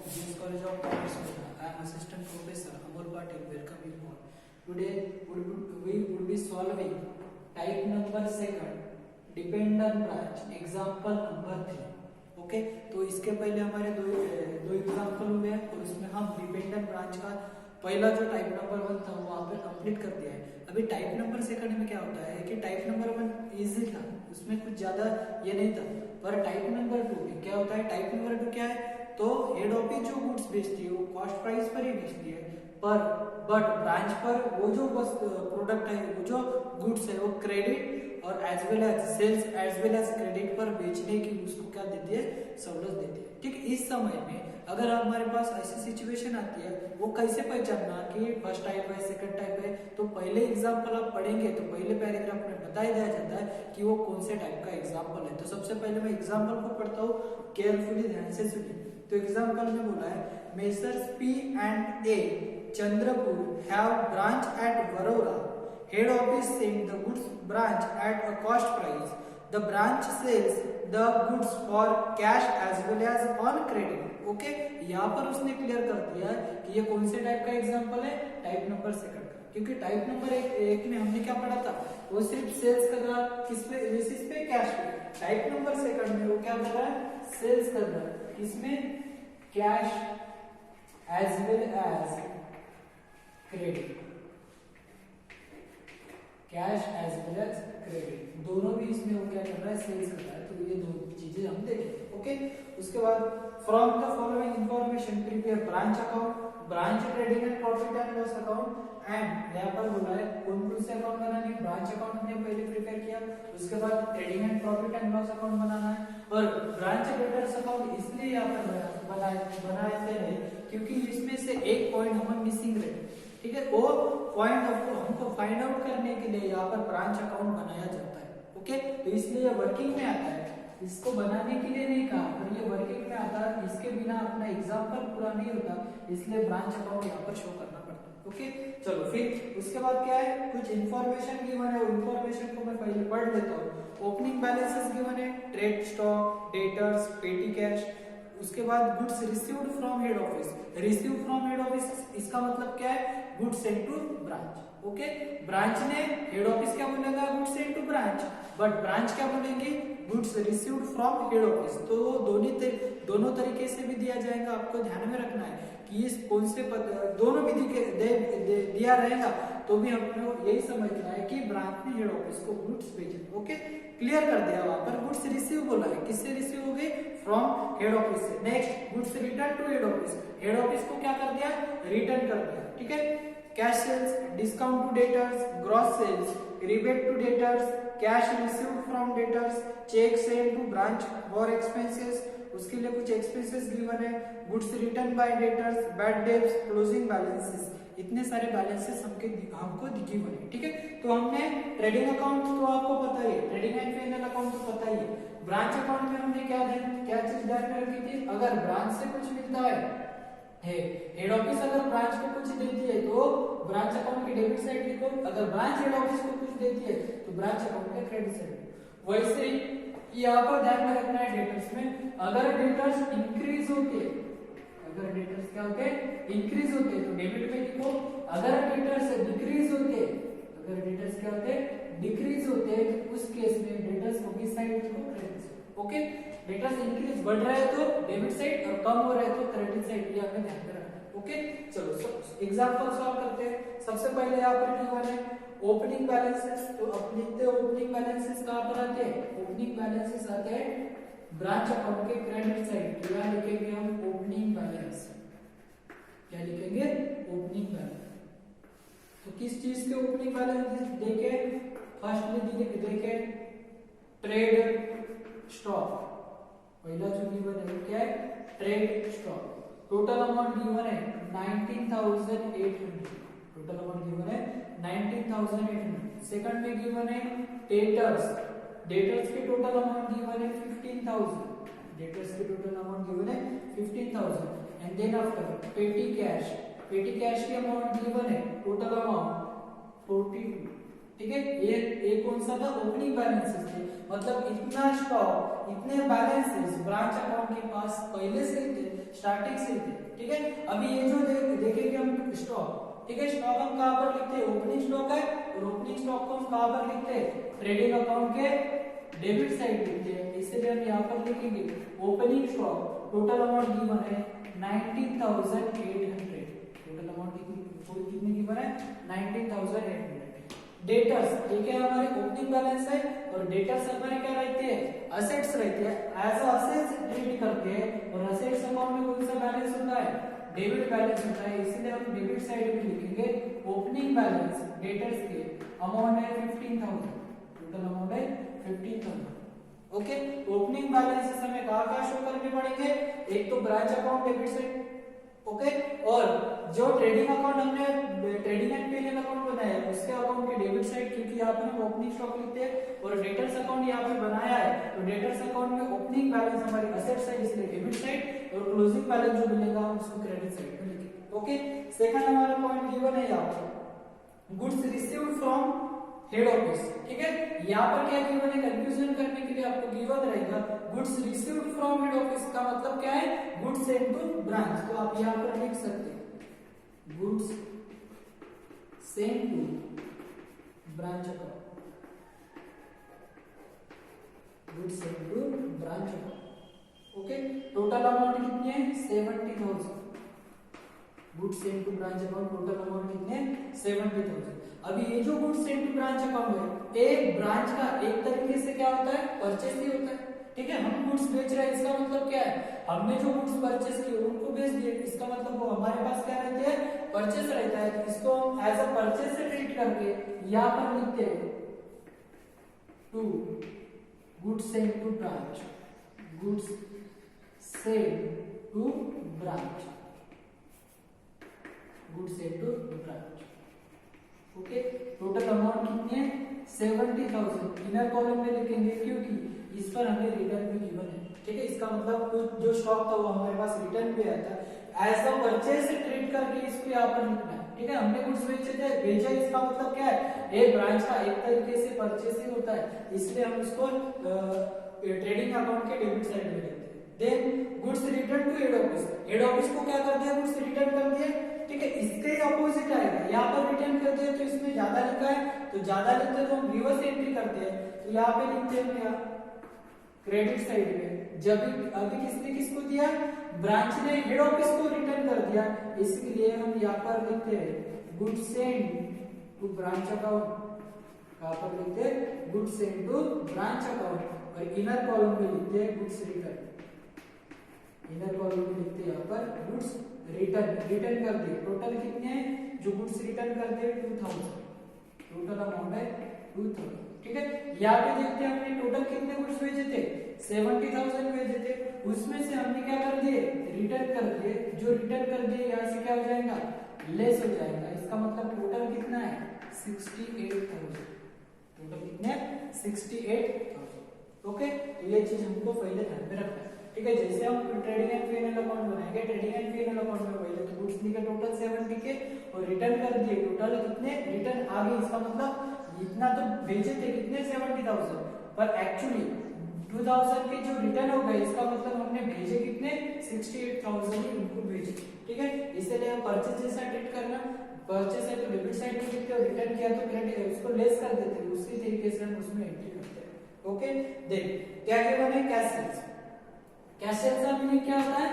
GS College of Commerce. I am Assistant Professor Amol Patil. Welcome you all. Today we would be solving type number second dependent branch example number 3. Okay तो इसके पहले हमारे दो example हुए हैं और उसमें हम डिपेंडेंट ब्रांच का पहला जो टाइप नंबर 1 था वहां पर कंप्लीट कर दिया है। अभी टाइप नंबर सेकंड में क्या होता है कि टाइप नंबर 1 इजी था, उसमें कुछ ज्यादा ये नहीं था, पर टाइप नंबर 2 में क्या होता है। टाइप नंबर 2 क्या है, तो हेड ऑफिस जो गुड्स बेचती है वो कॉस्ट प्राइस पर ही बेचती है, पर बट ब्रांच पर वो जो बस प्रोडक्ट है, वो जो गुड्स है वो क्रेडिट और as well as sales as well as credit पर बेचने की उसको क्या देती है, सहूलत देती है। ठीक है, इस समय में अगर हमारे पास ऐसी सिचुएशन आती है, वो कैसे पहचानना कि फर्स्ट टाइप है सेकंड टाइप है, तो पहले एग्जांपल आप पढ़ेंगे तो पहले पैराग्राफ में बताया दिया जाता है कि वो कौन से टाइप का एग्जांपल है। तो सबसे पहले मैं एग्जांपल को पढ़ता हूँ, केयरफुली ध्यान से सुनिए। तो एग्जांपल में बोला है messrs P and A Chandrapur have branch at Warora, head office send the goods branch at a cost price, the branch sells the goods for cash as well as on credit। Okay, यहाँ पर उसने clear कर दिया कि ये कौन से type का एग्जांपल है, टाइप नंबर सेकंड का, क्योंकि टाइप नंबर एक में हमने क्या पढ़ा था, वो सिर्फ सेल्स कर रहा किस पे, बेसिस पे, कैश पे। टाइप नंबर सेकंड में वो क्या कर रहा है, सेल्स कर रहा है किसमें, cash as well as credit, cash as well as credit, दोनों भी इसमें वो क्या कर रहा है, सेल्स कर रहा है। तो ये दो चीजें हम देखेंगे। ओके, उसके बाद from the following information prepare branch account, branch trading and profit and loss account and यहाँ पर बोला है कौन कौन से अकाउंट बनाने, ब्रांच अकाउंट हमने पहले प्रिपेयर किया, उसके बाद trading and profit and loss account बनाना है, और ब्रांच डेटर्स अकाउंट इसलिए यहाँ पर बनाते हैं क्योंकि इसमें से एक पॉइंट हम मिसिंग रहे। ठीक है, वो पॉइंट हमको फाइंड आउट करने के लिए यहाँ पर ब्रांच अकाउंट बनाया जाता है। ओके, तो इसलिए वर्किंग में आता है, इसको बनाने के लिए नहीं कहा, पर ये वर्किंग में आता है, इसके बिना अपना एग्जांपल पूरा नहीं होता, इसलिए ब्रांच अकाउंट यहाँ पर शो करना पड़ता है। ओके, चलो फिर उसके बाद क्या है, कुछ इंफॉर्मेशन गिवन है, इंफॉर्मेशन को मैं पहले पढ़ लेता हूँ। ओपनिंग बैलेंसेस गिवन है, trade stock, debtors, petty cash, उसके बाद goods received from head office, receive from head office इसका मतलब क्या है, goods sent to branch. Okay, branch ने, हेड ऑफिस क्या बोलेगा, goods sent to branch, but branch क्या बोलेगी, goods received from head office. तो दोनों तरीके से भी दिया जाएगा, आपको ध्यान में रखना है कि इस कौन से दोनों विधि के दिया रहेगा तो भी हमको यही समझना है कि ब्रांच ने हेड ऑफिस को गुड्स भेजे। ओके, क्लियर कर दिया, वहां पर गुड्स रिसीव बोला है, किससे रिसीव हो गए, फ्रॉम हेड ऑफिस से। Next goods return to head office, head office को क्या कर दिया, रिटर्न कर दिया। ठीक है, cash sales, discount to debtors, gross sales, rebate to debtors, cash received from debtors, cheque send to branch for expenses, उसके लिए कुछ एक्सपेंसेस गिवन है, goods return by debtors, bad debts, closing balances, इतने सारे बैलेंसेस हमको given है। ठीक है, तो हमने ट्रेडिंग अकाउंट तो आपको पता ही है, ट्रेडिंग एंड फाइनल अकाउंट तो पता ही है। ब्रांच अकाउंट में हमने क्या चीज ध्यान में रखी थी, अगर ब्रांच से कुछ मिलता है, हेड ऑफिस अगर ब्रांच को कुछ देती है तो ब्रांच अकाउंट की डेबिट साइड लिखो, अगर ब्रांच हेड ऑफिस को कुछ देती है तो ब्रांच अकाउंट का क्रेडिट साइड। वैसे ही यहाँ पर ध्यान में रखना है, डेटर्स में अगर डेटर्स इंक्रीज होते हैं, अगर डेटर्स क्या होते हैं, इंक्रीज होते हैं तो डेबिट में लिखो, अगर डेटर्स डिक्रीज होते, अगर डेटर्स क्या होते हैं, डिक्रीज होते हैं तो उस केस में डेटर्स को किस साइड लिखो, credit side. Okay, debtors increase बढ़ रहा है तो डेबिट साइड और कम हो रहा है तो क्रेडिट साइड, ये हमें ध्यान में रखना है। ओके, चलो एग्जांपल सॉल्व करते हैं। सबसे पहले यहाँ पर गिवन है ओपनिंग बैलेंसेस, तो अब लिखते हैं ओपनिंग बैलेंसेस कहाँ पर आते हैं, ओपनिंग बैलेंसेस आते हैं ब्रांच अकाउंट के क्रेडिट साइड। तो यहाँ लिखेंगे हम ओपनिंग बैलेंस, क्या लिखेंगे, ओपनिंग बैलेंस। तो किस चीज के ओपनिंग बैलेंस देखे, फर्स्ट में देखे ट्रेड स्टॉक, पहला जो गिवन है क्या है, trade stock. Total amount given है 19,800, टोटल अमाउंट गिवन है 19,800। सेकंड में गिवन है डेटर्स, डेटर्स के टोटल अमाउंट गिवन है 15,000, डेटर्स के टोटल अमाउंट गिवन है 15,000। And then after petty cash, petty cash की अमाउंट गिवन है टोटल अमाउंट 42, ठीक है, ये कौन सा था, ओपनिंग बैलेंसेस थे, मतलब इतना स्टॉक, इतने बैलेंसेस ब्रांच अकाउंट के पास पहले से थे, स्टार्टिंग से थे। ठीक है, अभी ये जो देखेंगे हम स्टॉक, ठीक है, स्टॉक हम कहां पर लिखते हैं, ओपनिंग स्टॉक है, और ओपनिंग स्टॉक को हम कहां पर लिखते हैं, ट्रेडिंग अकाउंट के डेबिट साइड लिखते हैं, इसलिए हम यहाँ पर लिखेंगे opening stock, total amount given है 19,800, टोटल अमाउंट कितनी गिवन है 19,800। डेटर्स ये क्या हमारे ओपनिंग बैलेंस है, और डेटर्स हमारे क्या रहते हैं, असेट्स रहते हैं, एज असेट्स ट्रीट करते हैं, और असेट्स अकाउंट में कौन सा बैलेंस होता है, डेबिट बैलेंस होता है, इसलिए हम डेबिट साइड में लिखेंगे ओपनिंग बैलेंस डेटर्स के अमाउंट है 15,000, टोटल अमाउंट है 15,000। ओके, ओपनिंग बैलेंसेस हमें कहां शो करने पड़ेंगे, एक तो branch account debit side, okay, और जो ट्रेडिंग अकाउंट हमने ट्रेडिंग एंड पेमेंट अकाउंट बनाया है उसके अकाउंट के डेबिट साइड, क्योंकि यहाँ पर हम ओपनिंग स्टॉक लिखते हैं, और डेटर्स अकाउंट यहाँ पे बनाया है, तो डेटर्स अकाउंट में ओपनिंग बैलेंस हमारी असेट साइड इसलिए डेबिट साइड, और क्लोजिंग बैलेंस जो मिलेगा हम उसको क्रेडिट साइड में लिखेंगे। ओके, सेकंड हमारा पॉइंट गिवन है यहाँ पर goods received from head office. ठीक है, यहाँ पर क्या गिवन है, कंफ्यूजन करने के लिए आपको गिवन रहेगा goods received from head office का मतलब क्या है, गुड्स सेंट टू ब्रांच, तो आप यहाँ पर लिख सकते हैं goods sent to branch account, goods sent to branch account. Okay, total amount कितनी है 70,000, goods sent to branch account total amount कितने 70,000। अभी ये जो goods sent to branch account है, एक ब्रांच का एक तरीके से क्या होता है, परचेस ही होता है। ठीक है, हम गुड्स बेच रहे हैं, इसका मतलब क्या है, हमने जो गुड्स परचेस किए उनको बेच दिए, इसका मतलब वो हमारे पास क्या रहते हैं, परचेस रहता है, तो इसको हम एज अ परचेस से ट्रीट करके यहाँ पर लिखते हैं to goods sent to branch, goods sent to branch, goods sent to branch. Okay, total amount कितनी है 70,000, इनर कॉलम में लिखेंगे क्योंकि इस पर हमें रिटर्न भी गिवन है। ठीक है, इसका मतलब कुछ जो स्टॉक था वो हमारे पास रिटर्न भी आया था, एज अ परचेज से ट्रीट करके इसको यहाँ पर लिखना है। ठीक है, हमने गुड्स बेचे थे, बेचा, इसका मतलब क्या है, एक ब्रांच का एक तरीके से परचेस ही होता है, इसलिए हम उसको ट्रेडिंग अकाउंट के डेबिट साइड में लिखते हैं। Then goods return to head office, head office को क्या कर दिया, गुड्स रिटर्न कर दिया। ठीक है, इसके अपोजिट आएगा, यहाँ पर रिटर्न करते हैं तो इसमें ज्यादा लिखा है, तो ज्यादा लिखते हैं तो हम रिवर्स एंट्री करते हैं, तो यहाँ पे लिखते हैं क्या, क्रेडिट साइड में। जब अभी किसने किसको दिया, ब्रांच ने हेड ऑफिस को रिटर्न कर दिया, इसलिए हम यहाँ पर लिखते हैं goods sent to branch account, कहाँ पर लिखते हैं goods sent to branch account, और इनर कॉलम में लिखते हैं गुड्स रिटर्न, इनर कॉलम में लिखते हैं यहाँ पर गुड्स रिटर्न, रिटर्न कर दिए। टोटल कितने हैं जो गुड्स रिटर्न कर दिए 2000, टोटल अमाउंट है 2000। ठीक है, यहाँ पे देखते हैं हमने टोटल कितने गुड्स भेजे थे 70,000 भेजे थे, उसमें से हमने क्या कर दिए, रिटर्न कर दिए, जो रिटर्न कर दिए यहाँ से क्या हो जाएगा, लेस हो जाएगा, इसका मतलब टोटल कितना है 68,000, टोटल कितने 68,000। ओके, ये चीज हमको पहले ध्यान में रखना है। ठीक है, जैसे हम ट्रेडिंग एंड पीएनएल अकाउंट बनाएंगे, ट्रेडिंग एंड पीएनएल अकाउंट में पहले तो गुड्स लिखे टोटल 70 के, और रिटर्न कर दिए टोटल कितने, रिटर्न आ गए, इसका मतलब इतना तो भेजे थे कितने 70,000, पर एक्चुअली 2000 के जो रिटर्न हो गए, इसका मतलब हमने भेजे कितने 68,000 ही उनको भेजे। ठीक है, इसलिए हम परचेज जैसा ट्रीट करना, परचेज है तो डेबिट साइड में लिखते हैं, रिटर्न किया तो क्रेडिट, उसको लेस कर देते हैं, उसी तरीके से हम उसमें एंट्री करते हैं। ओके, देन क्या गिवन है, कैश सेल्स। कैश सेल्स का मीनिंग क्या होता है,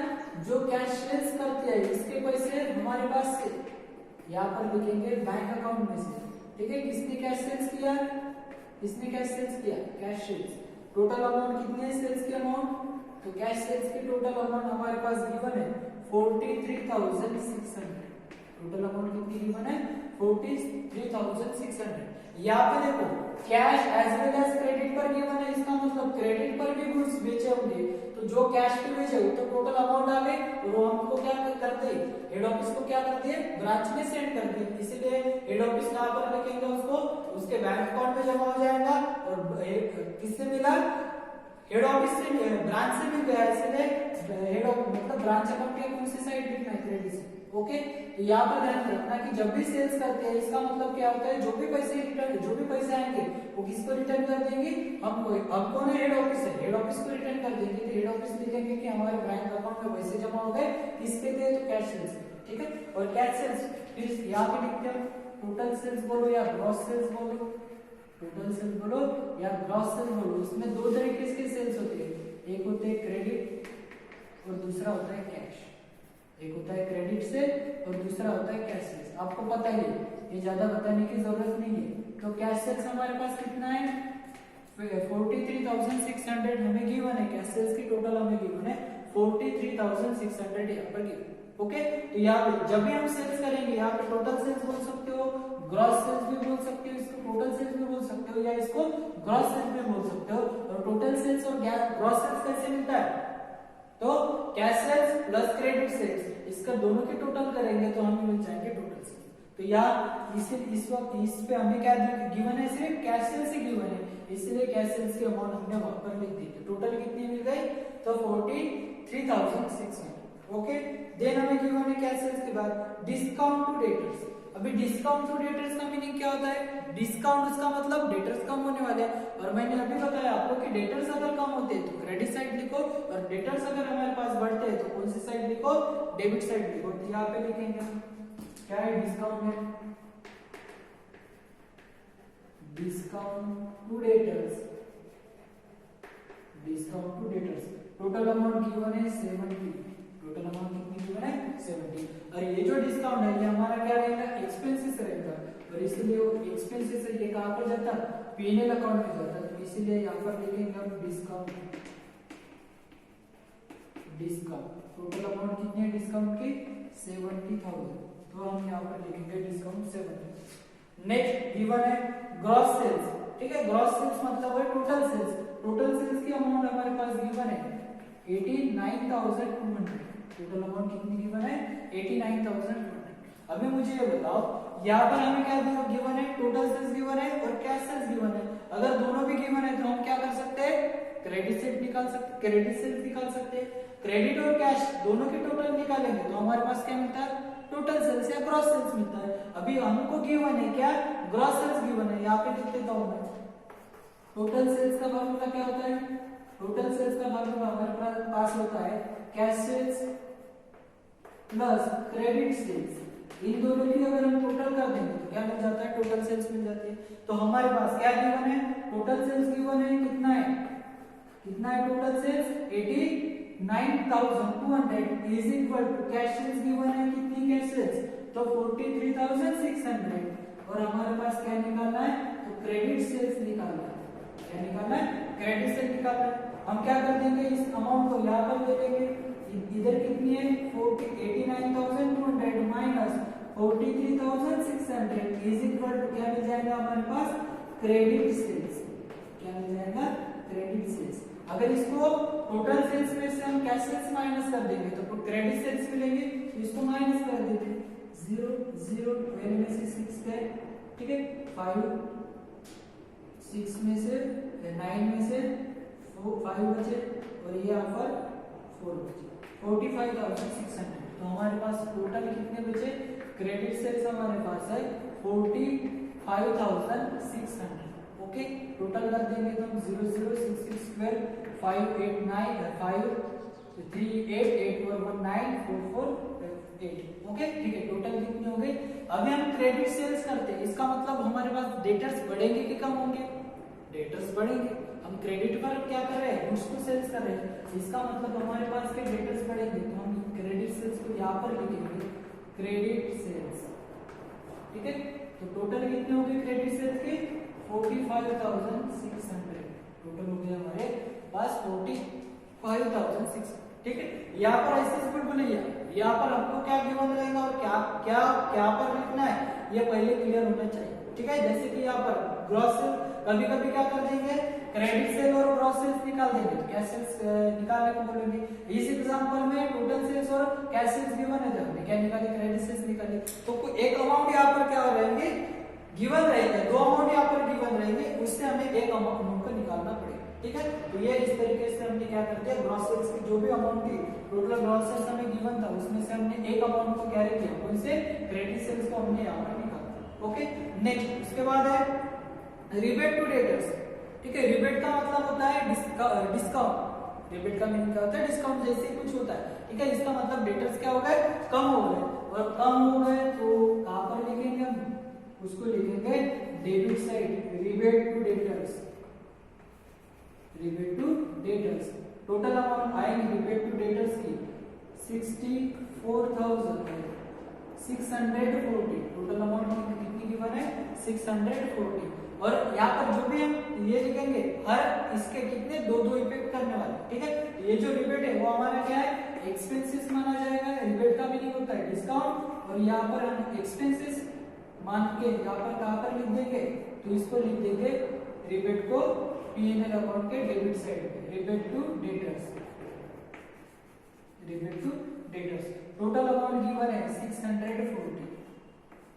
जो कैश सेल्स करते हैं इसके पैसे हमारे पास से यहाँ पर लिखेंगे बैंक अकाउंट में से। ठीक है, किसने कैश सेल्स किया, किसने कैश सेल्स किया, कैश सेल्स। टोटल अमाउंट कितने सेल्स की अमाउंट, तो कैश सेल्स की टोटल अमाउंट हमारे पास गिवन है 43,600, टोटल अमाउंट कितनी गिवन है 43,600। यहाँ पे देखो cash as well as credit पर गिवन है, इसका मतलब क्रेडिट पर भी गुड्स बेचे होंगे, तो जो कैश पे बेचे तो टोटल अमाउंट आ गई, और वो हमको क्या करते हैं, हेड ऑफिस को क्या करते हैं, ब्रांच में सेंड करते हैं, इसलिए हेड ऑफिस कहाँ पर लिखेंगे उसको, उसके बैंक अकाउंट में जमा हो जाएगा, और किससे मिला, हेड ऑफिस से, ब्रांच से मिल गया, इसलिए हेड ऑफिस मतलब ब्रांच अकाउंट के कौन सी साइड लिखना है, क्रेडिट से। ओके, तो यहाँ पर ध्यान रखना कि जब भी सेल्स करते हैं इसका मतलब क्या होता है, जो भी पैसे आएंगे वो किसको रिटर्न कर देंगे, हमको। अब कौन है, हेड ऑफिस है, हेड ऑफिस को रिटर्न कर देंगे। तो हेड ऑफिस लिखेंगे कि हमारे बैंक अकाउंट में पैसे जमा हो गए, किसके थे, तो कैश सेल्स पे, ठीक है। और कैश सेल्स फिर यहाँ पे लिखते हैं टोटल सेल्स बोलो या ग्रॉस सेल्स बोलो, टोटल सेल्स बोलो या ग्रॉस सेल्स बोलो। उसमें दो तरीके के सेल्स होते हैं, एक होते हैं क्रेडिट और दूसरा होता है कैश। एक होता है क्रेडिट से और दूसरा होता है कैश सेल्स। आपको पता ही है, ये ज्यादा बताने की जरूरत नहीं है। तो कैश सेल्स हमारे पास कितना है, 43,600 हमें गिवन है। कैश सेल्स की टोटल हमें गिवन है 43,600 यहाँ पर गिवन। ओके, तो यहाँ पे जब भी हम सेल्स करेंगे, यहाँ पे टोटल सेल्स बोल सकते हो, ग्रॉस सेल्स भी बोल सकते हो, इसको टोटल सेल्स भी बोल सकते हो या इसको ग्रॉस सेल्स भी बोल सकते हो। और टोटल सेल्स और ग्रॉस सेल्स कैसे मिलता है, तो cash sales plus credit sales, इसका दोनों के टोटल करेंगे तो हमें मिल जाएंगे टोटल सेल्स। तो यहाँ इस वक्त इस पे हमें क्या गिवन है, सिर्फ कैश सेल्स ही गिवन है, इसलिए कैश सेल्स की अमाउंट हमने वहां पर लिख दी। टोटल कितनी मिल गई, तो 43,600। ओके, देन हमें गिवन है कैश सेल्स के बाद डिस्काउंट टू डेटर्स। अभी डिस्काउंट टू डेटर्स का मीनिंग क्या होता है, डिस्काउंट उसका मतलब डेटर्स कम होने वाले हैं। और मैंने अभी बताया आपको कि डेटर्स अगर कम होते हैं तो क्रेडिट साइड लिखो, और डेटर्स अगर हमारे पास बढ़ते हैं तो कौन सी साइड लिखो, डेबिट साइड लिखो। तो यहाँ पे लिखेंगे क्या है, डिस्काउंट है, discount to debtors, discount to debtors. Total amount given है 70, टोटल अमाउंट कितनी गिवन है 70। और ये जो डिस्काउंट है ये हमारा क्या रहेगा, एक्सपेंसेस रहेगा, और इसलिए वो एक्सपेंसेस है ये कहां पर जाता, पीएनएल अकाउंट में जाता। तो इसीलिए यहाँ पर लिखेंगे हम डिस्काउंट, डिस्काउंट। टोटल अमाउंट कितनी है डिस्काउंट की, 70,000, तो हम यहाँ पर लिखेंगे डिस्काउंट 70। नेक्स्ट गिवन है ग्रॉस सेल्स, ठीक है। ग्रॉस सेल्स मतलब है टोटल सेल्स। टोटल सेल्स की अमाउंट हमारे पास गिवन है 89,200। टोटल अमाउंट कितनी गिवन है, 89,200। अभी मुझे ये बताओ, यहाँ पर हमें क्या गिवन है, टोटल सेल्स गिवन है और कैश सेल्स गिवन है। अगर दोनों भी गिवन है तो हम क्या कर सकते हैं, क्रेडिट सेल्स निकाल सकते, क्रेडिट सेल्स निकाल सकते हैं। क्रेडिट और कैश दोनों के टोटल निकालेंगे तो हमारे पास क्या मिलता है, टोटल सेल्स या ग्रॉस सेल्स मिलता है। अभी हमको गिवन है क्या, ग्रॉस सेल्स गिवन है। यहाँ पे लिख देता हूं मैं, टोटल सेल्स का फॉर्मूला क्या होता है, टोटल सेल्स का फॉर्मूला हमारे पास होता है cash sales plus credit sales. इन दोनों की अगर हम टोटल कर देंगे तो क्या मिल जाता है, टोटल सेल्स मिल जाती है। तो हमारे पास क्या गिवन है, टोटल सेल्स गिवन है, कितना है, कितना है total sales 89,200 is equal to cash sales given है कितनी, कैश सेल्स तो 43,600। और हमारे पास क्या निकालना है, तो क्रेडिट सेल्स निकालना है। क्या निकालना है, क्रेडिट सेल्स निकालना है। हम क्या कर देंगे, इस अमाउंट को यहाँ पर ले लेंगे, इधर कितनी है 89,200 माइनस 43,600 इज इक्वल टू क्या मिल जाएगा हमारे पास, क्रेडिट सेल्स। क्या मिल जाएगा, क्रेडिट सेल्स। अगर इसको टोटल सेल्स में से हम कैश सेल्स माइनस कर देंगे तो क्रेडिट सेल्स मिलेंगे, तो इसको माइनस कर देते हैं। 0 0 12 में से 6 गए, ठीक है, 5 6 में से 9 में से 5 बचे और ये यहाँ पर 4 बचे, 45,600। तो हमारे पास टोटल कितने बचे, क्रेडिट सेल्स हमारे पास है 45,600। ओके, टोटल कर देंगे तो हम 0 0 6 6 12 5 8 9 5 3 8 8 4 1 9 4 4 8। ओके, ठीक है, टोटल कितनी हो गई। अभी हम क्रेडिट सेल्स करते हैं, इसका मतलब हमारे पास डेटर्स बढ़ेंगे कि कम होंगे, डेटर्स बढ़ेंगे। हम क्रेडिट पर क्या कर रहे हैं, गुड्स को सेल्स कर रहे हैं, इसका मतलब हमारे पास के डेटर्स बढ़ेंगे। तो हम क्रेडिट सेल्स को यहाँ पर लिखेंगे क्रेडिट सेल्स, ठीक है। तो टोटल कितने हो गए क्रेडिट सेल्स के 45,600। टोटल हो गया हमारे पास 45,600, ठीक है। यहाँ पर ऐसे सिंपल नहीं है, यहाँ पर हमको क्या गिवन रहेगा और क्या क्या क्या पर लिखना है ये पहले क्लियर होना चाहिए, ठीक है। जैसे कि यहाँ पर ग्रॉस सेल कभी कभी क्या कर देंगे, क्रेडिट सेल और ग्रॉस सेल्स निकाल देंगे, तो कैश सेल्स निकालने को बोलेंगे। इस एग्जांपल में टोटल सेल्स और कैश सेल्स गिवन है, हमने क्या निकाले, क्रेडिट सेल्स निकाले। तो एक अमाउंट यहाँ पर क्या रहेंगे, गिवन रहेंगे, दो अमाउंट यहाँ पर गिवन रहेंगे, उससे हमें एक अमाउंट को निकालना पड़ेगा, ठीक है। तो ये इस तरीके से हमने क्या कर दिया, ग्रॉस सेल्स की जो भी अमाउंट थी, टोटल ग्रॉस सेल्स हमें गिवन था, उसमें से हमने एक अमाउंट को कैरी किया, कौन से, क्रेडिट सेल्स को हमने यहाँ पर निकाला। ओके, नेक्स्ट उसके बाद है रिबेट टू डेटर्स। ठीक है, रिबेट का मतलब होता है डिस्काउंट। रिबेट का मीनिंग क्या होता है, डिस्काउंट जैसे कुछ होता है। ठीक है, इसका मतलब डेटर्स क्या हो गए, कम हो गए, और कम हो गए तो कहां पर लिखेंगे हम, उसको लिखेंगे debit side, rebate to debtors. Rebate to debtors, total amount आएंगे रिबेट टू डेटर्स की 64,640। टोटल अमाउंट कितनी गिवन है, 640। और यहाँ पर जो भी हम ये लिखेंगे, हर इसके कितने दो दो इफेक्ट करने वाले। ठीक है, ये जो रिबेट है वो हमारा क्या है, एक्सपेंसेस माना जाएगा। रिबेट का मीनिंग होता है डिस्काउंट, और यहाँ पर हम एक्सपेंसेस मान के यहाँ पर कहां पर लिख देंगे, तो इसको लिख देंगे रिबेट को P&L अकाउंट के डेबिट साइड पे, rebate to debtors. Rebate to debtors, total amount given है 640।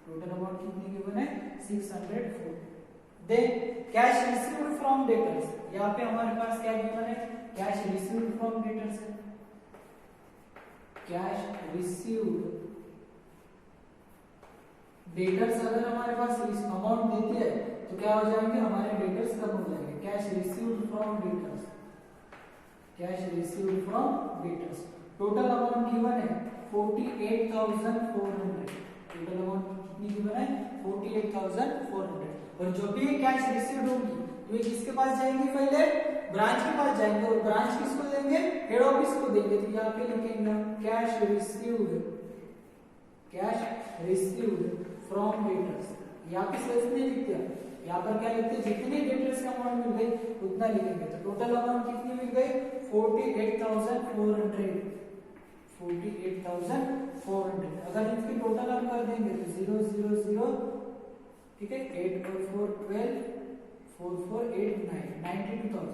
टोटल अमाउंट कितनी गिवन है, 640। Then cash received from debtors, यहाँ पे हमारे पास क्या गिवन है, कैश रिसीव्ड फ्रॉम डेटर्स है। कैश रिसीव्ड, डेटर्स अगर हमारे पास इस अमाउंट देती है तो क्या हो जाएंगे, हमारे डेटर्स कम हो जाएंगे। Cash received from debtors, cash received from debtors, total amount given है 48,400। टोटल अमाउंट कितनी गिवन है, 48,400। और जो भी कैश रिसीव्ड होगी तो ये किसके पास जाएंगे, पहले ब्रांच के पास जाएंगे, और ब्रांच किसको देंगे, हेड ऑफिस को देंगे। तो यहाँ पे लिखेंगे cash received, cash received from debtors. यहाँ पे सेल्स नहीं लिखते, यहाँ पर क्या लिखते हैं, जितने डेटर्स का अमाउंट मिल गई उतना लिखेंगे। तो टोटल अमाउंट कितनी मिल गई, 48,400। 48,400 अगर इसकी टोटल हम कर देंगे तो 0 0 0, ठीक है, 8 और 4 12, 4 4 8 9, 92,000।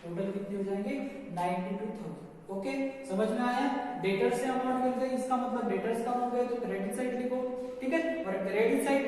टोटल कितने हो जाएंगे, 92,000। ओके, समझ में आया। डेटर्स से अमाउंट मिल गई, इसका मतलब डेटर्स कम हो गए तो क्रेडिट साइड लिखो। ठीक है, और क्रेडिट साइड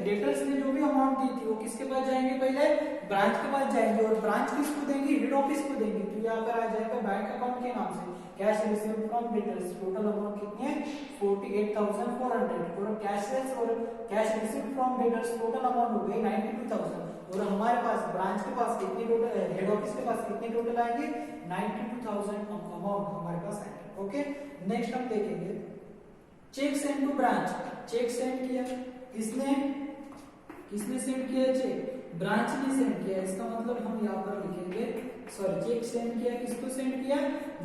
डेटर्स ने जो भी अमाउंट दी थी वो किसके पास जाएंगे, पहले ब्रांच के पास जाएंगे, और ब्रांच किसको देंगे, हेड ऑफिस को देंगे। तो यहाँ पर आ जाएगा बैंक अकाउंट के नाम से cash received from debtors. Total amount कितनी है, 48,400। और कैश सेल्स और cash received from debtors total amount हो गई 92,000। और हमारे पास ब्रांच के पास कितनी टोटल, हेड ऑफिस के पास कितनी टोटल आएंगे, 92,000 अमाउंट हमारे पास आएंगे। ओके, नेक्स्ट हम देखेंगे cheque send to branch. Cheque send किया किसने, किसने सेंड किया चेक, ब्रांच ने सेंड किया। इसका मतलब हम यहाँ पर लिखेंगे, सॉरी, चेक सेंड किया, किसको सेंड किया,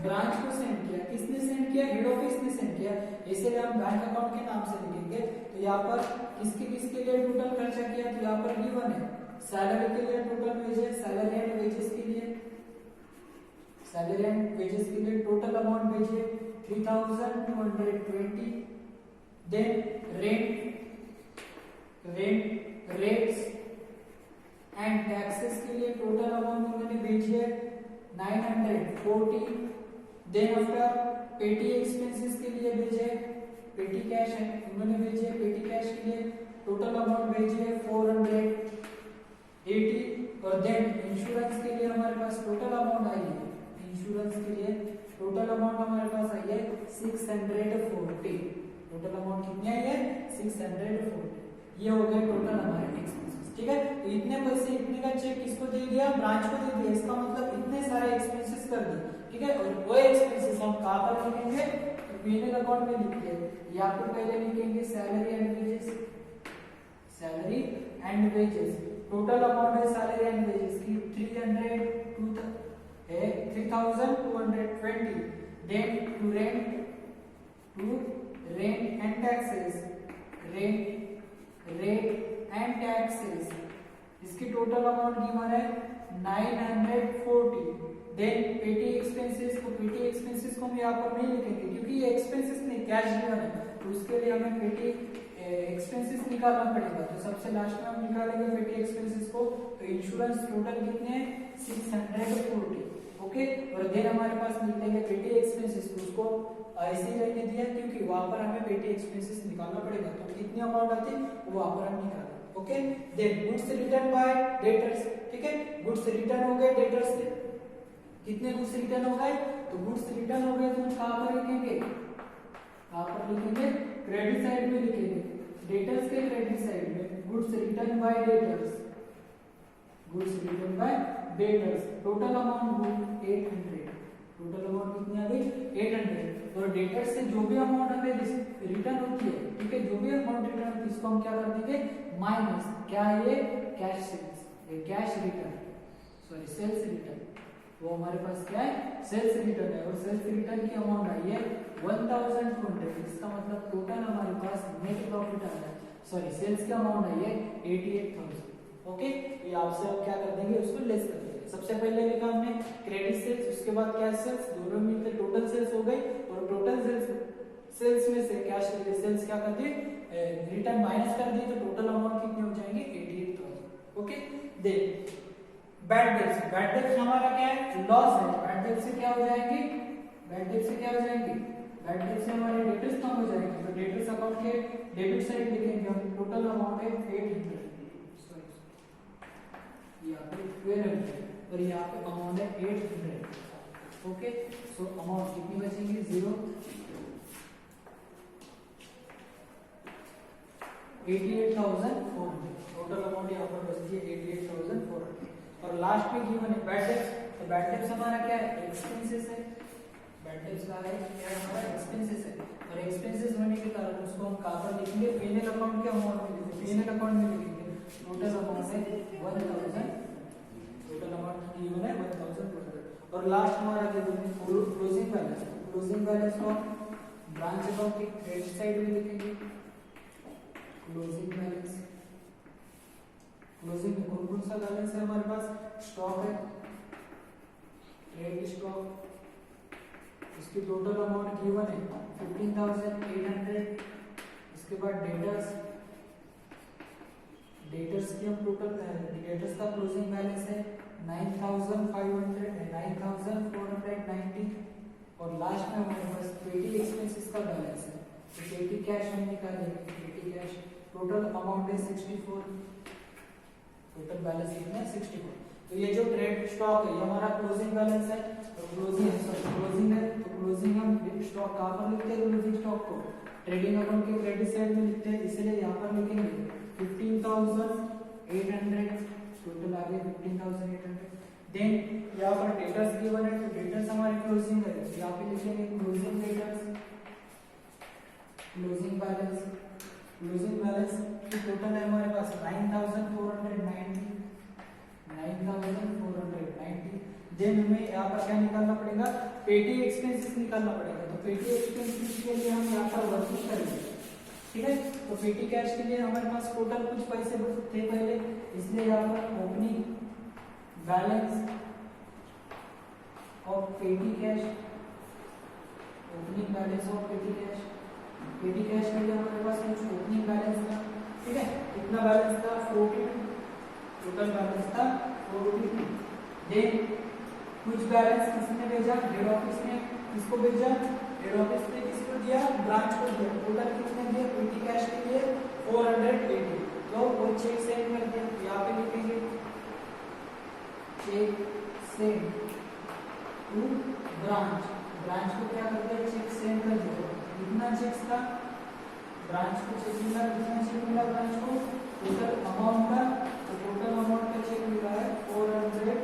ब्रांच को सेंड किया। किसने सेंड किया, हेड ऑफिस ने सेंड किया, इसलिए हम बैंक अकाउंट के नाम से लिखेंगे। तो यहाँ पर किसके किसके लिए टोटल खर्चा किया, तो यहाँ पर गिवन है सैलरी के लिए total wages, salary and wages के लिए, सैलरी एंड वेजेस के लिए टोटल अमाउंट भेजिए 3,220। Then rent rates and taxes के लिए टोटल अमाउंट उन्होंने भेजी है 940। देन आफ्टर पेटी एक्सपेंसेस के लिए भेजे, पेटी कैश है उन्होंने भेजे, पेटी कैश के लिए टोटल अमाउंट भेजी है 480। और देन इंश्योरेंस के लिए हमारे पास टोटल अमाउंट आई है, इंश्योरेंस के लिए टोटल अमाउंट हमारे पास आई है 640। टोटल अमाउंट कितनी आई है, 640। ये हो गए टोटल हमारे एक्सपेंसेस। ठीक है, तो इतने पैसे, इतने का चेक किसको दे दिया, ब्रांच को दे दिया। इसका मतलब इतने सारे एक्सपेंसेस कर दिए। ठीक है, और वो एक्सपेंसेस हम कहां पर लिखेंगे, P&L अकाउंट में लिखिए। या फिर पहले लिखेंगे salary and wages, salary and wages. Total amount है सैलरी एंड वेजेस की 3,220। Then to rent and taxes, rate and taxes, इसकी टोटल अमाउंट गिवन है 940। देन पेटी एक्सपेंसेस, को पेटी एक्सपेंसेस को हम यहाँ पर नहीं लिखेंगे क्योंकि ये एक्सपेंसेस नहीं कैश गिवन है, तो उसके लिए हमें पेटी एक्सपेंसेस निकालना पड़ेगा। तो सबसे लास्ट में हम निकालेंगे पेटी एक्सपेंसेस को। तो इंश्योरेंस टोटल कितने हैं, 640। ओके, और देन हमारे पास निकलेंगे पेटी एक्सपेंसेस, तो उसको ऐसे ही रहने दिया क्योंकि वहां पर हमें पेटी एक्सपेंसेस निकालना पड़ेगा। तो कितनी अमाउंट आती है वो वहां पर हम निकालेंगे। Okay, then goods return by debtors. ठीक है, गुड्स रिटर्न हो गए डेटर्स से, कितने गुड्स रिटर्न हो गए, तो गुड्स रिटर्न हो गए तो हम कहां पर लिखेंगे, कहां पर लिखेंगे, क्रेडिट साइड में लिखेंगे, डेटर्स के क्रेडिट साइड में, goods return by debtors, goods return by debtors, total amount 800, total amount कितनी आ गई 800, और डेटर्स से जो भी अमाउंट हमें रिटर्न होती है, ठीक है, जो भी अमाउंट रिटर्न होती है इसको हम क्या कर देंगे माइनस, क्या है ये कैश सेल्स, ये cash return, sorry sales return, वो हमारे पास क्या है सेल्स रिटर्न है, और सेल्स रिटर्न की अमाउंट आई है 1200, इसका मतलब टोटल हमारे पास नेट प्रॉफिट आ रहा है, सॉरी सेल्स की अमाउंट आई है 88,000। ओके, ये आपसे अब क्या कर देंगे, उसको लेस कर देंगे। सबसे पहले लिखा हमने क्रेडिट सेल्स, उसके बाद कैश सेल्स, दोनों मिलकर टोटल सेल्स हो गई, और टोटल सेल्स में से कैश सेल्स क्या कर दिए रिटर्न माइनस कर दिए, तो टोटल अमाउंट कितनी हो जाएंगे 88,000। ओके, देन बैड डेब्ट्स हमारा क्या है लॉस है, बैड डेब्ट से क्या हो जाएंगे, बैड डेब्ट से क्या हो जाएंगे, बैड डेब्ट से हमारे डेटर्स कम हो जाएंगे, तो डेटर्स अकाउंट के डेबिट साइड लिखेंगे हम, टोटल अमाउंट है 800, सॉरी यहाँ पे 1200 और यहाँ पे अमाउंट है 800। ओके, सो अमाउंट कितनी बचेगी 0, 88,400, टोटल अमाउंट यहाँ पर बचती है 88,400, और लास्ट में गिवन है बैड डेब्ट्स, तो बैड डेब्ट्स हमारा क्या है एक्सपेंसेस है, बैड डेब्ट्स का है क्या हमारा एक्सपेंसेस है, और एक्सपेंसेस होने के कारण उसको हम कहां पर लिखेंगे पीएनएल अकाउंट के अमाउंट में लिखेंगे, पीएनएल अकाउंट में लिखेंगे, टोटल अमाउंट है 1000, टोटल अमाउंट गिवन है 1200, और लास्ट हमारा गिवन है क्लोजिंग बैलेंस, क्लोजिंग बैलेंस को ब्रांच अकाउंट के क्रेडिट साइड में लिखेंगे, क्लोजिंग बैलेंस, क्लोजिंग में कौन सा बैलेंस है हमारे पास, स्टॉक है, ट्रेड स्टॉक, इसकी टोटल अमाउंट गिवन है 15,800, इसके बाद डेटर्स, डेटर्स की हम टोटल डेटर्स का क्लोजिंग बैलेंस है 9,500 9,490, और लास्ट में हमारे पास पेटी एक्सपेंसेस का बैलेंस है, तो पेटी कैश हम निकालेंगे, पेटी कैश टोटल अमाउंट है 64, टोटल बैलेंस कितना है 64, तो ये जो ट्रेड स्टॉक है ये हमारा क्लोजिंग बैलेंस है, और क्लोजिंग है, तो क्लोजिंग हम स्टॉक कहां पर लिखते हैं, क्लोजिंग स्टॉक को ट्रेडिंग अकाउंट के क्रेडिट साइड में लिखते हैं, इसलिए यहाँ पर लिखेंगे 15,800, टोटल आ गया 15,800, देन यहाँ पर डेटर्स गिवन है, तो डेटर्स हमारे क्लोजिंग है, तो यहाँ पे लिखेंगे closing debtors, closing balance, closing balance की टोटल है हमारे पास 9,490, 9,490, देन हमें यहाँ पर क्या निकालना पड़ेगा पेटी एक्सपेंसेस निकालना पड़ेगा, तो पेटी एक्सपेंसेस के लिए हम यहाँ पर वर्किंग करेंगे, ठीक है, तो पेटी कैश के लिए हमारे पास टोटल कुछ पैसे थे पहले, इसलिए यहाँ पर ओपनिंग बैलेंस ऑफ पेटी कैश, ओपनिंग बैलेंस ऑफ पेटी कैश, पेटी कैश के लिए हमारे पास कुछ ओपनिंग बैलेंस था, ठीक है, कितना बैलेंस था 42, टोटल बैलेंस था 42, देन कुछ बैलेंस किसने भेजा हेड ऑफिस ने, किसको भेजा हेड ऑफिस ने, किसको दिया ब्रांच को दिया, टोटल कितने दिए पेटी कैश के लिए 480, तो वो चेक सेंड कर दिया, यहाँ पे लिखेंगे cheque send to branch, branch को क्या कर दिया चेक सेंड कर दिया, कितना चेक था ब्रांच को चेक मिला, कितना चेक मिला ब्रांच को टोटल अमाउंट का, तो टोटल अमाउंट का चेक मिला है 480,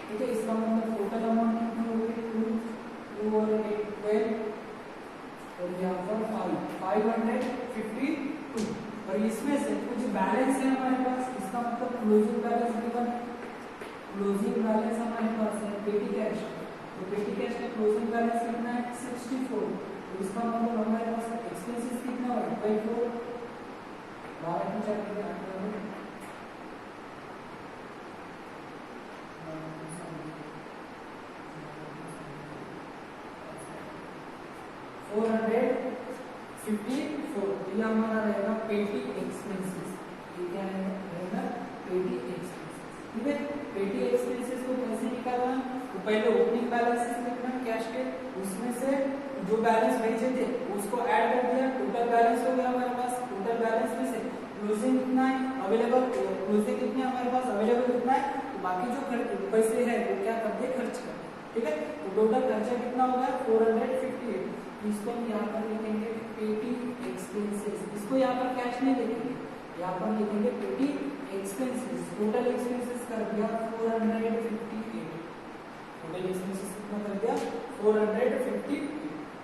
ठीक है, इसका मतलब टोटल अमाउंट कितनी होगी 2 और 8 12, और यहाँ पर 552, और इसमें से कुछ बैलेंस है हमारे पास, इसका मतलब क्लोजिंग बैलेंस गिवन है, क्लोजिंग बैलेंस हमारे पास है पेटी कैश, तो पेटी कैश का क्लोजिंग बैलेंस कितना है 64, तो इसका मतलब हमारे पास एक्सपेंसेस कितना है 4 12 की जगह 454, ये हमारा रहेगा पेटी एक्सपेंसेस, ये क्या रहेगा पेटी एक्सपेंसेस, ठीक है, पेटी एक्सपेंसेस को कैसे निकालना, तो पहले ओपनिंग बैलेंसेस लिखना कैश के, उसमें से जो बैलेंस भेजे थे उसको ऐड कर दिया, टोटल बैलेंस हो गया हमारे पास, टोटल बैलेंस में से क्लोजिंग कितना है अवेलेबल, क्लोजिंग कितनी है हमारे पास अवेलेबल कितना है बाकी जो पैसे है वो क्या करते खर्च करते। ठीक है, तो टोटल खर्चा कितना होगा 458। इसको हम यहाँ पर लिखेंगे पेटी एक्सपेंसेस, इसको यहाँ पर कैश नहीं लिखेंगे, यहाँ पर लिखेंगे पेटी एक्सपेंसेस। टोटल एक्सपेंसेस कर दिया 458, टोटल एक्सपेंसेस कितना कर दिया 458।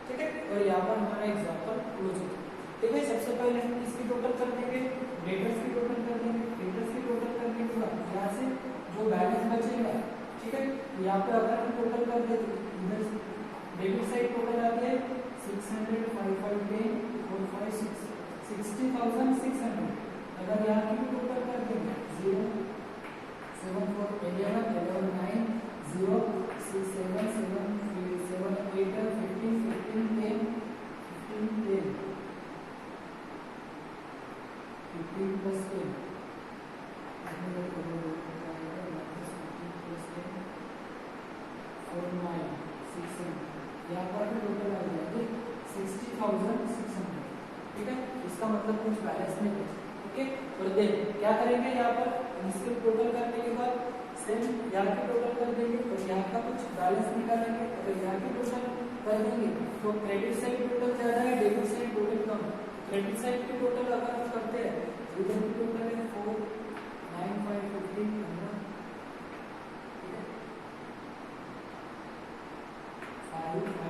ठीक है, और यहाँ पर हमारा एग्जांपल क्लोज होता है। ठीक है, सबसे पहले हम इसकी टोटल कर देंगे, डेटर्स की टोटल कर देंगे। डेटर्स की टोटल करने के बाद यहाँ से जो बैलेंस बचेगा, ठीक है, यहाँ पे अगर हम टोटल कर दे तो इधर डेबिट साइड टोटल आ गया 600, 5510, 456, 60,600। अगर यहाँ की टोटल कर देंगे 0 7 4 11 11 9 0 6 7 7 7 8 15 15 10 15 10 15 plus 10 यहाँ पर टोटल आ जाएगी 60,600। ठीक है, इसका मतलब कुछ बैलेंस नहीं बचा। ओके, और देन क्या करेंगे यहाँ पर इसके टोटल करने के बाद सेम यहाँ की टोटल कर देंगे और यहाँ का कुछ बैलेंस निकालेंगे। अगर यहाँ की टोटल कर देंगे तो क्रेडिट साइड टोटल ज्यादा है, डेबिट साइड टोटल कम। क्रेडिट साइड की टोटल अगर हम करते हैं इधर की टोटल है 4 9 5 15 5 5 8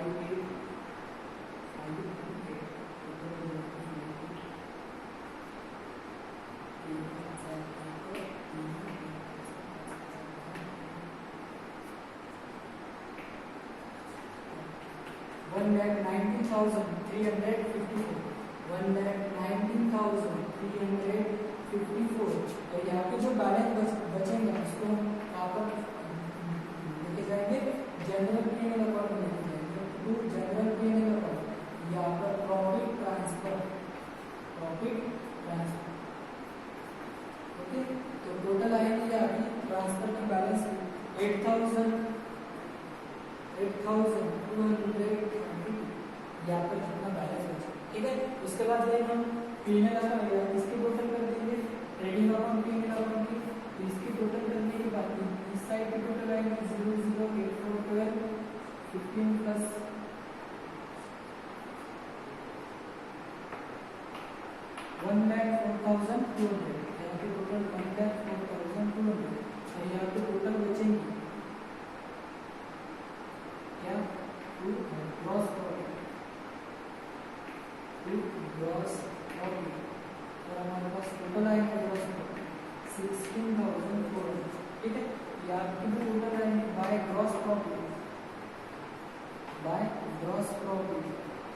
1,19,354, 1,19,354। और यहाँ पे जो बैलेंस बचेंगे उसको हम यहाँ पर लेके जाएंगे जनरल P&L अकाउंट में लेके जाएंगे टू जनरल P&L अकाउंट। यहाँ पर प्रॉफिट ट्रांसफर। ओके, तो टोटल आएगी यहाँ की ट्रांसफर की बैलेंस 8,220। यहाँ पर कितना बैलेंस बचा। ठीक है, उसके बाद हम P&L अकाउंट इसकी टोटल कर देंगे, ट्रेडिंग अकाउंट P&L अकाउंट की। तो इसकी टोटल करने के बाद इस साइड की टोटल आएगी 0 0 8 4 12 15 प्लस 1,04,200। यहाँ पे टोटल 1,04,200 और यहाँ पे टोटल बचेंगी क्या ग्रॉस प्रॉफिट और हमारे पास टोटल आएगा ग्रॉस प्रॉफिट 16,400। ठीक है, यहाँ की टोटल आएगी बाय ग्रॉस प्रॉफिट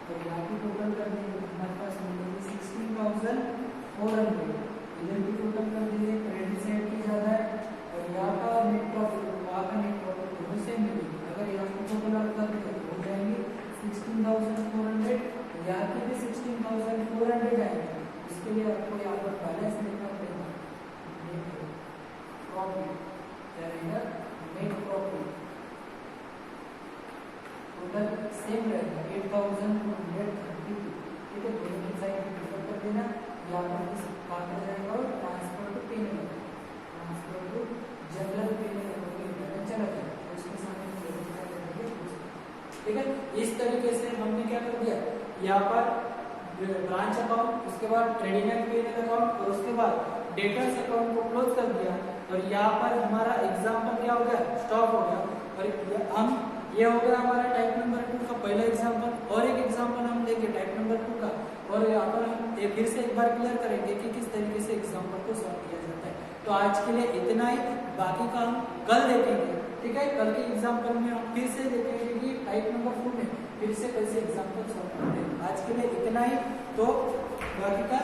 और यहाँ की टोटल कर देंगे हमारे पास मिलेगी 16,400। इधर की टोटल कर देंगे, क्रेडिट साइड की ज्यादा है और यहाँ का नेट प्रॉफिट और वहाँ का नेट प्रॉफिट दोनों सेम मिलेगी। अगर यहाँ की टोटल कर देंगे तो हो जाएंगे 16,400, यहाँ की भी 16,400 आएगी। इसके लिए आपको यहाँ पर बैलेंस लिखना पड़ेगा, नेट प्रॉफिट क्या रहेगा, नेट प्रॉफिट टोटल सेम रहेगा 8,232। ठीक है, दोनों की साइड डिफर कर देना। यहाँ पर इस कहाँ पर जाएगा और transfer to P&L, transfer to general P&L account चला जाएगा, उसके सामने क्या करेंगे। ठीक है, इस तरीके से हमने क्या कर दिया, यहाँ पर ब्रांच अकाउंट, उसके बाद ट्रेडिंग एंड P&L अकाउंट और उसके बाद डेटर्स अकाउंट को क्लोज कर दिया। और यहाँ पर हमारा एग्जाम्पल क्या हो गया, स्टॉप हो गया। और हम ये हो गया हमारा टाइप नंबर 2 का पहला एग्जाम्पल। और एक एग्जाम्पल हम देंगे टाइप नंबर 2 का, और यहाँ पर हम फिर से एक बार क्लियर करेंगे कि किस तरीके से एग्जाम्पल को सॉल्व किया जाता है। तो आज के लिए इतना ही, बाकी का हम कल देखेंगे। ठीक है, कल के एग्जाम्पल में हम फिर से देखेंगे कि टाइप नंबर 2 में फिर से कैसे एग्जाम्पल सॉल्व करते हैं। आज के लिए इतना ही, तो बाकी का